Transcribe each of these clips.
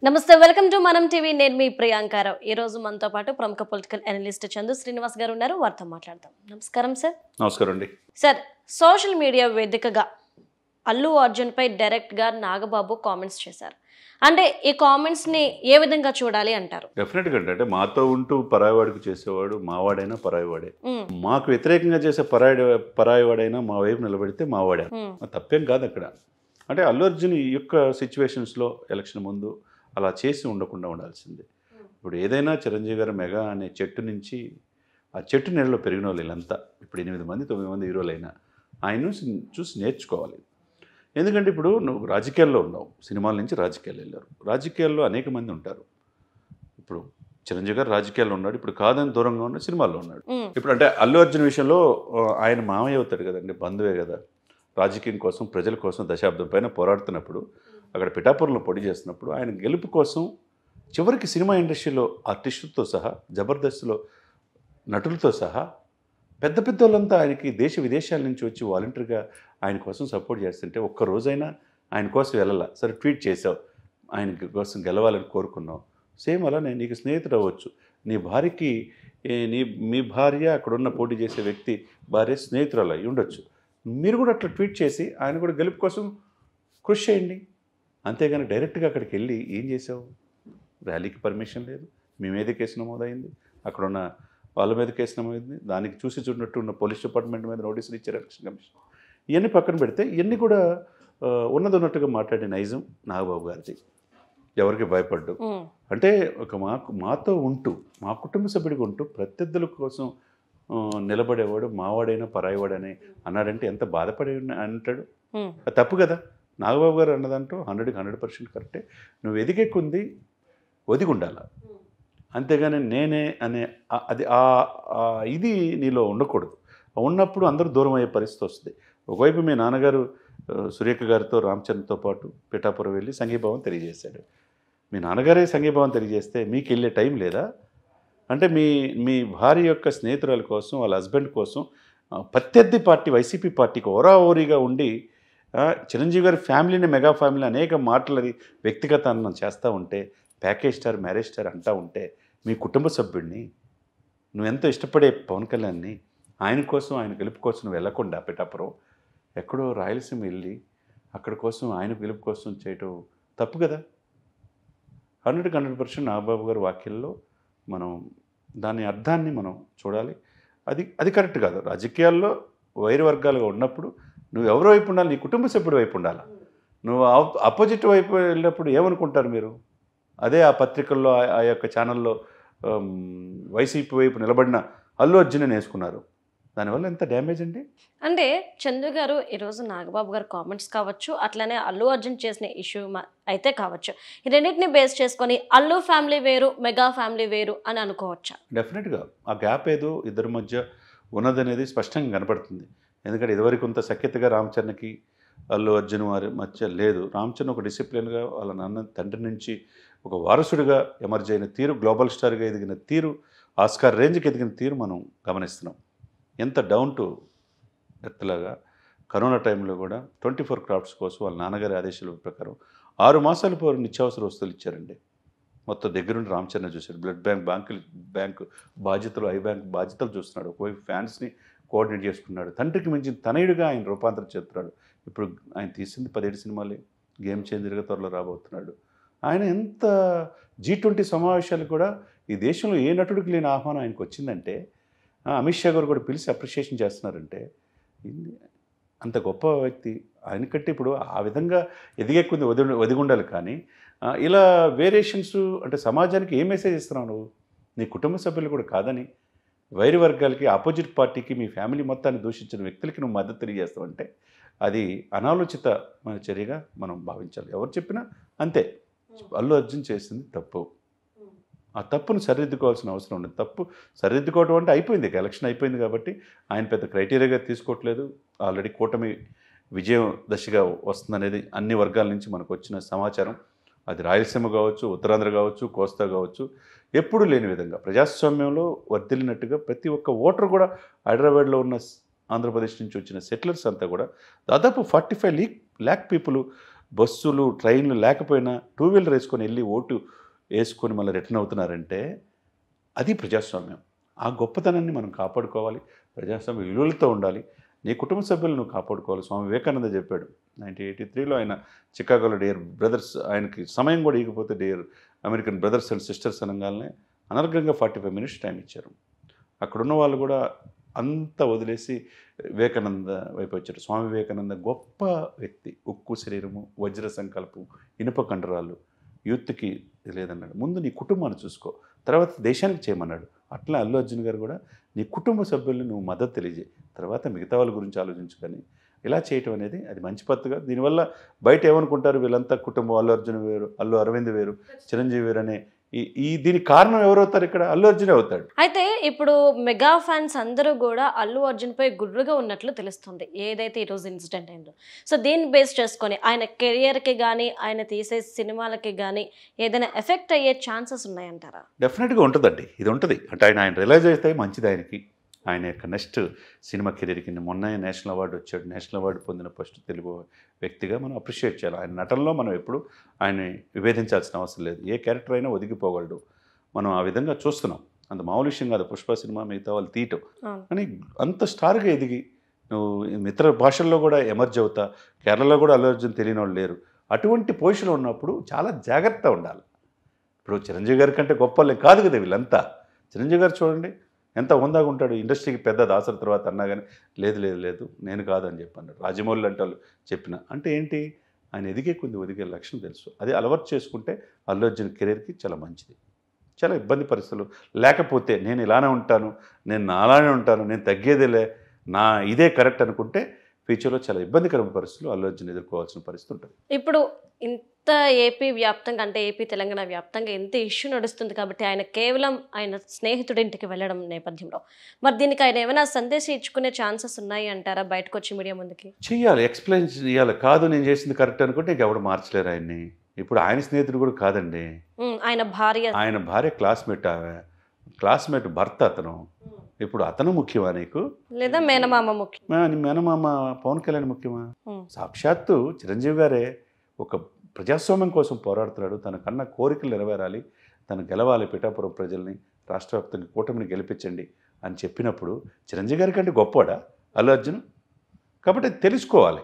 నమస్తే welcome to మనం TV నేను మీ ప్రియాంకారావు ఈ రోజు మనతో పాటు ప్రముఖ పొలిటికల్ అనలిస్ట్ చందు శ్రీనివాస్ గారు ఉన్నారు వారితో మాట్లాడదాం నమస్కారం సార్ నమస్కారం అండి సార్ సోషల్ మీడియా వేదికగా అల్లు అర్జున్ పై డైరెక్ట్ గా నాగబాబు కామెంట్స్ చేశారు అంటే ఈ కామెంట్స్ ని ఏ విధంగా చూడాలి అంటారు డెఫినెట్ గా అంటే మాతో ఉంటూ పరాయివాడికి చేసేవాడు మావాడైనా పరాయివాడే మాకు వ్యతిరేకంగా చేసే పరాయివాడైనా మా వైపు నిలబడితే మావాడే తప్పేం కాదు అక్కడ అంటే అల్లు అర్జున్ ఈ యొక్క సిచ్యువేషన్స్లో ఎలక్షన్ ముందు అలా చేసి ఉండకుండా ఉండాల్సిందే ఇప్పుడు ఏదైనా చిరంజీవి గారు మెగా అనే చెట్టు నుంచి ఆ చెట్టు నీళ్ళలో పెరిగిన వాళ్ళు వీళ్ళంతా ఇప్పుడు 8 మంది 9 మంది హీరోలైనా ఆయన చూసి నేర్చుకోవాలి. ఎందుకంటే ఇప్పుడు నువ్వు రాజకీయాల్లో ఉన్నావు, సినిమాల నుంచి రాజకీయాలు వెళ్ళారు, రాజకీయాల్లో అనేక మంది ఉంటారు. ఇప్పుడు చిరంజీవి గారు రాజకీయాల్లో ఉన్నాడు, ఇప్పుడు కాదని దూరంగా ఉన్న సినిమాల్లో ఉన్నాడు. ఇప్పుడు అంటే అల్లు అర్జున్ విషయంలో ఆయన మామయ్య అవుతాడు కదండి, బంధువే కదా. రాజకీయం కోసం ప్రజల కోసం దశాబ్దం పైన పోరాడుతున్నప్పుడు అక్కడ పిఠాపురంలో పోటీ చేస్తున్నప్పుడు ఆయన గెలుపు కోసం చివరికి సినిమా ఇండస్ట్రీలో ఆర్టిస్టులతో సహా జబర్దస్త్లో నటులతో సహా పెద్ద పెద్ద వాళ్ళంతా ఆయనకి దేశ విదేశాల నుంచి వచ్చి వాలంటీర్గా ఆయన కోసం సపోర్ట్ చేస్తుంటే ఒక్కరోజైనా ఆయన కోసం వెళ్ళాల. సరే ట్వీట్ చేసావు, ఆయన కోసం గెలవాలని కోరుకున్నావు. సేమ్ అలానే నీకు స్నేహితుడు అవ్వచ్చు, నీ భార్యకి మీ భార్య అక్కడున్న పోటీ చేసే వ్యక్తి భార్య స్నేహితురాలు అయి ఉండొచ్చు. మీరు కూడా అట్లా ట్వీట్ చేసి ఆయన కూడా గెలుపు కోసం కృషి చేయండి. అంతేగాని డైరెక్ట్గా అక్కడికి వెళ్ళి ఏం చేసావు? ర్యాలీకి పర్మిషన్ లేదు, మీ మీద కేసు నమోదైంది, అక్కడ ఉన్న వాళ్ళ మీద కేసు నమోదైంది, దానికి చూసి చూడనట్టు ఉన్న పోలీస్ డిపార్ట్మెంట్ మీద నోటీసులు ఇచ్చారు ఎలక్షన్ కమిషన్. ఇవన్నీ పక్కన పెడితే ఇవన్నీ కూడా ఉన్నట్టుగా మాట్లాడే నైజం నాగబాబు గారిది. ఎవరికి భయపడ్డు అంటే ఒక మాతో ఉంటూ మా కుటుంబ సభ్యుడిగా ఉంటూ ప్రత్యర్థుల కోసం నిలబడేవాడు మావాడైనా పరాయివాడని అన్నాడంటే ఎంత బాధపడి అంటాడు. అది తప్పు కదా. నాగబాబు గారు అన్నదంటూ 100% కరెక్టే. నువ్వు ఎదిగే కొంది ఒదిగి ఉండాల, అంతేగాని నేనే అనే అది ఇది నీలో ఉండకూడదు. ఉన్నప్పుడు అందరూ దూరం అయ్యే పరిస్థితి వస్తుంది. ఒకవైపు మీ నాన్నగారు సురేఖ గారితో రామచంద్రతో పాటు పిఠాపురం వెళ్ళి సంఘీభావం తెలియజేశాడు. మీ నాన్నగారే సంఘీభావం తెలియజేస్తే మీకు వెళ్ళే టైం లేదా? అంటే మీ భార్య యొక్క స్నేహితురాల కోసం వాళ్ళ హస్బెండ్ కోసం ప్రత్యర్థి పార్టీ వైసీపీ పార్టీకి ఓరాఓరిగా ఉండి చిరంజీవి గారి ఫ్యామిలీని మెగా ఫ్యామిలీ అనేక మాటలది వ్యక్తిగతాన్ని చేస్తూ ఉంటే ప్యాకేజ్ స్టార్ మ్యారేజ్ స్టార్ అంటూ ఉంటే మీ కుటుంబ సభ్యుడిని నువ్వెంతో ఇష్టపడే పవన్ కళ్యాణ్ని ఆయన కోసం ఆయన గెలుపు కోసం నువ్వు వెళ్ళకుండా పిఠాపురం ఎక్కడో రాయలసీమ వెళ్ళి అక్కడ కోసం ఆయన గెలుపు కోసం చేయటం తప్పు కదా. 100% నాగబాబు గారి వాక్యాల్లో మనం దాని అర్థాన్ని మనం చూడాలి. అది కరెక్ట్ కాదు. రాజకీయాల్లో వైరు వర్గాలుగా ఉన్నప్పుడు నువ్వు ఎవరి వైపు ఉండాలి? నీ కుటుంబ సభ్యుడి వైపు ఉండాలి. నువ్వు అపోజిట్ వైపు వెళ్ళినప్పుడు ఏమనుకుంటారు మీరు? అదే ఆ పత్రికల్లో ఆ యొక్క ఛానల్లో వైసీపీ వైపు నిలబడిన అల్లు అర్జున్ వేసుకున్నారు. దానివల్ల ఎంత డ్యామేజ్ అండి. అంటే చంద్రు గారు ఈరోజు నాగబాబు గారు కామెంట్స్ కావచ్చు, అట్లనే అల్లు అర్జున్ చేసిన ఇష్యూ అయితే కావచ్చు, ఈ రెండింటిని బేస్ చేసుకొని అల్లు ఫ్యామిలీ వేరు మెగా ఫ్యామిలీ వేరు అని అనుకోవచ్చా? డెఫినెట్గా ఆ గ్యాప్ ఏదో ఇద్దరి మధ్య ఉన్నదనేది స్పష్టంగా కనపడుతుంది. ఎందుకంటే ఇదివరకు కొంత సఖ్యతగా రామచరణ్కి అల్లు అర్జున్ వారి మధ్య లేదు. రామచరణ్ ఒక డిసిప్లిన్గా వాళ్ళ నాన్న తండ్రి నుంచి ఒక వారసుడిగా ఎమర్జ్ అయిన తీరు, గ్లోబల్ స్టార్గా ఎదిగిన తీరు, ఆస్కార్ రేంజ్కి ఎదిగిన తీరు మనం గమనిస్తున్నాం. ఎంత డౌన్ టు ఎర్త్లాగా కరోనా టైంలో కూడా 24 క్రాఫ్ట్స్ కోసం వాళ్ళ నాన్నగారి ఆదేశాల ప్రకారం 6 మాసాల పాటు నిత్యావసర వస్తువులు ఇచ్చారండి. మొత్తం దగ్గరుండి రామచరణ్ చూశాడు. బ్లడ్ బ్యాంకు బాధ్యతలు, ఐ బ్యాంక్ బాధ్యతలు చూస్తున్నాడు. ఒకవైపు ఫ్యాన్స్ని కోఆర్డినేట్ చేసుకున్నాడు. తండ్రికి మించిన తనయుడిగా ఆయన రూపాంతరం చెప్తున్నాడు. ఇప్పుడు ఆయన తీసింది 17 సినిమాలే, గేమ్ చేంజర్గా త్వరలో రాబోతున్నాడు. ఆయన ఎంత G20 సమావేశాలు కూడా ఈ దేశంలో ఏ నటుడికి లేని ఆహ్వానం ఆయనకు వచ్చిందంటే అమిత్ షా గారు కూడా పిలిచి అప్రిషియేషన్ చేస్తున్నారంటే అంత గొప్ప వ్యక్తి. ఆయనకంటే ఇప్పుడు ఆ విధంగా ఎదిగే కొంది ఒదిగుండాలి. కానీ ఇలా వేరియేషన్స్ అంటే సమాజానికి ఏ మెసేజ్ ఇస్తున్నావు నువ్వు? నీ కుటుంబ సభ్యులు కూడా కాదని వైరు వర్గాలకి ఆపోజిట్ పార్టీకి మీ ఫ్యామిలీ మొత్తాన్ని దూషించిన వ్యక్తులకి నువ్వు మద్దతు తెలియజేస్తావంటే అది అనాలోచితమైన చర్యగా మనం భావించాలి. ఎవరు చెప్పినా అంతే. అల్లు అర్జున్ చేసింది తప్పు. ఆ తప్పును సరిదిద్దుకోవాల్సిన అవసరం ఉండదు. తప్పు సరిదిద్దుకోవడం అంటే అయిపోయింది, ఎలక్షన్ అయిపోయింది కాబట్టి ఆయన పెద్ద క్రైటీరియాగా తీసుకోవట్లేదు. ఆల్రెడీ కూటమి విజయం దశగా వస్తుందనేది అన్ని వర్గాల నుంచి మనకు వచ్చిన సమాచారం. అది రాయలసీమ కావచ్చు, ఉత్తరాంధ్ర కావచ్చు, కోస్తా కావచ్చు, ఎప్పుడూ లేని విధంగా ప్రజాస్వామ్యంలో వర్ధిల్లినట్టుగా ప్రతి ఒక్క ఓటర్ కూడా హైదరాబాద్లో ఉన్న ఆంధ్రప్రదేశ్ నుంచి వచ్చిన సెటిలర్స్ అంతా కూడా దాదాపు 45 lakh పీపుల్ బస్సులు ట్రైన్లు లేకపోయినా టూ వీలర్ వేసుకొని వెళ్ళి ఓటు వేసుకొని మళ్ళీ రిటర్న్ అవుతున్నారంటే అది ప్రజాస్వామ్యం. ఆ గొప్పతనాన్ని మనం కాపాడుకోవాలి. ప్రజాస్వామ్య విలువలతో ఉండాలి. నీ కుటుంబ సభ్యులు నువ్వు కాపాడుకోవాలి. స్వామి వివేకానంద చెప్పాడు 1983లో ఆయన చికాగోలో డియర్ బ్రదర్స్, ఆయనకి సమయం కూడా ఇకపోతే dear American brothers and sisters అనగానే అనర్గంగా 45 మినిట్స్ టైం ఇచ్చారు. అక్కడున్న వాళ్ళు కూడా అంతా వదిలేసి వివేకానంద వైపు వచ్చారు. స్వామి వివేకానంద గొప్ప వ్యక్తి, ఉక్కు శరీరము, వజ్ర సంకల్పం, ఇనుప కండరాలు, యూత్కి లేదన్నాడు. ముందు నీ కుటుంబాన్ని చూసుకో, తర్వాత దేశానికి చేయమన్నాడు. అట్లా అల్లు అర్జున్ గారు కూడా నీ కుటుంబ సభ్యుల్ని నువ్వు మద్దతు తెలియజేయి, తర్వాత మిగతా వాళ్ళ గురించి ఆలోచించు. కానీ ఇలా చేయటం అనేది అది మంచి పద్ధతిగా. దీనివల్ల బయట ఏమనుకుంటారు, వీళ్ళంతా కుటుంబం, అల్లు అర్జున్ వేరు, అల్లు అరవింద్ వేరు, చిరంజీవి వేరు అనే దీనికి కారణం ఎవరవుతారు ఇక్కడ? అల్లు అర్జునే అవుతాడు. అయితే ఇప్పుడు మెగా ఫ్యాన్స్ అందరూ కూడా అల్లు అర్జున్ పై గుర్రుగా ఉన్నట్లు తెలుస్తుంది, ఏదైతే ఈరోజు ఇన్సిడెంట్ అయిందో. సో దీన్ని బేస్ చేసుకొని ఆయన కెరియర్కి కానీ ఆయన తీసే సినిమాలకి కానీ ఏదైనా ఎఫెక్ట్ అయ్యే ఛాన్సెస్ ఉన్నాయంటారా? డెఫినెట్గా ఉంటుందండి. ఇది ఉంటుంది అంటే ఆయన రియలైజ్ అయితే మంచిది ఆయనకి. ఆయన యొక్క నెక్స్ట్ సినిమా కెరీర్కి మొన్న నేషనల్ అవార్డు వచ్చాడు. నేషనల్ అవార్డు పొందిన ఫస్ట్ తెలుగు వ్యక్తిగా మనం అప్రిషియేట్ చేయాలి. ఆయన నటనలో మనం ఎప్పుడు ఆయన్ని విభేదించాల్సిన అవసరం లేదు. ఏ క్యారెక్టర్ అయినా ఒదిగిపోగలడు. మనం ఆ విధంగా చూస్తున్నాం. అంత మామూలు విషయం కాదు పుష్ప సినిమా మిగతా వాళ్ళు తీయటం. కానీ అంత స్టార్గా ఎదిగి నువ్వు ఇతర భాషల్లో కూడా ఎమర్జ్ అవుతా, కేరళలో కూడా అల్లు అర్జున్ తెలియని వాళ్ళు లేరు. అటువంటి పొజిషన్లో ఉన్నప్పుడు చాలా జాగ్రత్త ఉండాలి. ఇప్పుడు చిరంజీవి గారి కంటే గొప్ప కాదు కదా వీళ్ళంతా. చిరంజీవి గారు చూడండి ఎంత హుందాగా ఉంటాడు. ఇండస్ట్రీకి పెద్ద దాసరి తర్వాత అన్నా కానీ లేదు లేదు లేదు నేను కాదని చెప్పన్నాడు. రాజమౌళి అంటే వాళ్ళు చెప్పిన అంటే ఏంటి, ఆయన ఎదిగే కొద్ది ఒదిగే లక్షణం తెలుసు. అది అలవాటు చేసుకుంటే అల్లు అర్జున్ కెరీర్కి చాలా మంచిది. చాలా ఇబ్బంది పరిస్థితులు లేకపోతే నేను ఇలానే ఉంటాను, నేను అలానే ఉంటాను, నేను తగ్గేదేలే, నా ఇదే కరెక్ట్ అనుకుంటే ఫ్యూచర్లో చాలా ఇబ్బందికరమైన పరిస్థితులు అల్లు అర్జున్ ఎదుర్కోవాల్సిన పరిస్థితి ఉంటుంది. ఇప్పుడు ఇంత ఏపీ వ్యాప్తంగా అంటే ఏపీ తెలంగాణ వ్యాప్తంగా ఎంత ఇష్యూ నడుస్తుంది కాబట్టి ఆయన కేవలం ఆయన స్నేహితుడింటికి వెళ్ళడం నేపథ్యంలో మరి దీనికి ఆయన ఏమైనా సందేశం ఇచ్చుకునే ఛాన్సెస్ ఉన్నాయి అంటారా? బయటకు వచ్చి మీడియా ముందుకి చెయ్యాలి, ఎక్స్ప్లెయిన్ చేయాలి. కాదు నేను చేసింది కరెక్ట్ అనుకుంటే ఇంకెవడు మార్చలేరు ఆయన్ని. ఇప్పుడు ఆయన స్నేహితుడు కూడా కాదండి, ఆయన భార్య క్లాస్మేట్, ఆమె క్లాస్మేట్ భర్త అతను. ఇప్పుడు అతను ముఖ్యమా నీకు, లేదా మేనమామ ముఖ్యమా? మేనమామ పవన్ కళ్యాణ్ ముఖ్యమా? సాక్షాత్తు చిరంజీవి గారే ఒక ప్రజాస్వామ్యం కోసం పోరాడుతున్నాడు. తన కన్నా కోరికలు నెరవేరాలి, తను గెలవాలి, పిఠాపురం ప్రజల్ని, రాష్ట్ర వ్యాప్తంగా కూటమిని గెలిపించండి అని చెప్పినప్పుడు చిరంజీవి గారి కంటే గొప్పవాడా అల్లు అర్జున్? కాబట్టి తెలుసుకోవాలి,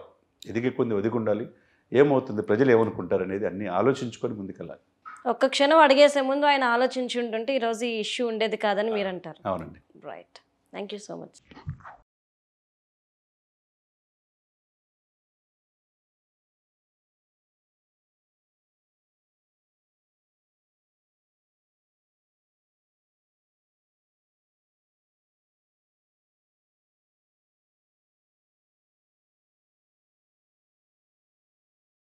ఎదిగే కొన్ని ఒదిగి ఉండాలి. ఏమవుతుంది, ప్రజలు ఏమనుకుంటారు అనేది అన్నీ ఆలోచించుకొని ముందుకెళ్ళాలి. ఒక్క క్షణం అడిగేసే ముందు ఆయన ఆలోచించి ఉంటుంటే ఈరోజు ఈ ఇష్యూ ఉండేది కాదని మీరు అంటారు. అవునండి. Right, thank you so much.